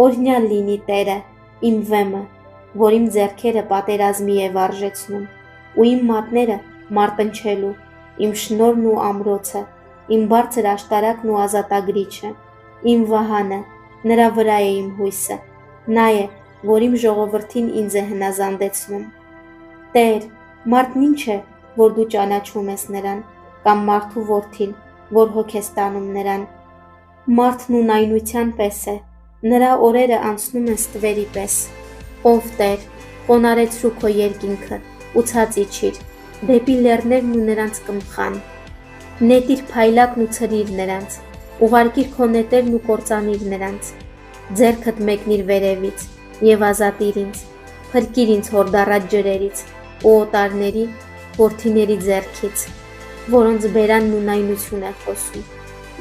Օրհնյալ լինի Տերը, իմ վեմը, որ իմ ձեռքերը պատերազմի է վարժեցնում, ու իմ մատները մարտնչելու, իմ շնորհն ու ամրոցը, իմ բարձր աշտարակն ու ազատագրիչը, իմ վահանը, նրա վրա է իմ հույսը, նա է, որ իմ ժողովրդին ինձ է հնազանդեցնում։ Տեր, մարդն ինչ է, որ դու ճանաչում ես նրան, կամ մարդու որդին, որ հոգ ես տանում նրան։ Մարդն ունայնության պես է, նրա օրերը անցնում են ստվերի պես։ Ով Տեր, խոնարեցրու քո երկինքը ու ցած իջիր, դեպի լեռներն ու նրանց կմխան։ Նետիր փայլակն ու ցրիր նրանց, ուղարկիր քո նետերն ու կործանիր նրանց։ Ձեռքդ մեկնիր վերևից եւ ազատիր ինձ, փրկիր ինձ հորդառատ ջրերից ու օտարների, որդիների ձեռքից, որոնց բերանն ունայնություն է խոսում,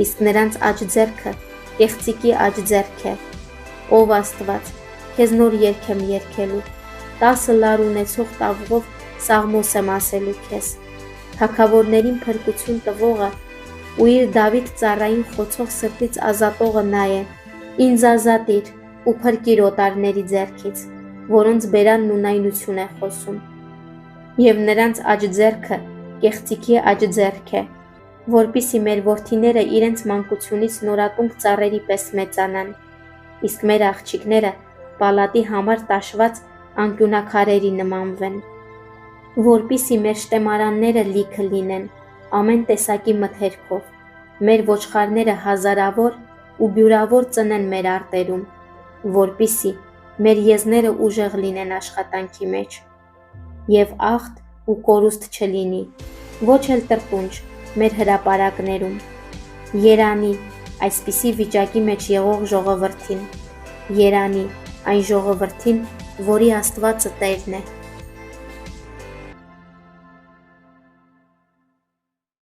իսկ նրանց աջ ձեռքը կեղծիկի աջ ձեռք է։ Ով Աստված, քեզ նոր երգ եմ երգելու, 10 լար ունեցող տավղով սաղմոս եմ ասելու քեզ։ Թագավորներին փրկություն տվողը ու իր Դավիթ ծառային խոցող սրտից ազատողը նա է։ Ինձ ազատիր ու փրկիր օտարների ձեռքից, որոնց բերանն ունայնություն է խոսում, եւ նրանց աջ ձեռքը կեղծիկի աջ ձեռք է, որպիսի մեր որդիները իրենց մանկությունից նորատունկ ծառերի պես մեծանան, իսկ մեր աղջիկները պալատի համար տաշված անկյունակարերի նմանվեն, որպիսի մեր շտեմարանները լիքը լինեն ամեն տեսակի մթերքով, մեր ոչխարները հազարավոր ու բյուրավոր ծնեն մեր արտերում, որպիսի մեր եզները ուժեղ լինեն աշխատանքի մեջ, եւ աղտ ու կորուստ չլինի, ոչ էլ տրտունջ մեր հրապարակներում։ Երանի այսպիսի վիճակի մեջ եղող ժողովրդին, երանի այն ժողովրդին, որի Աստվածը Տերն է։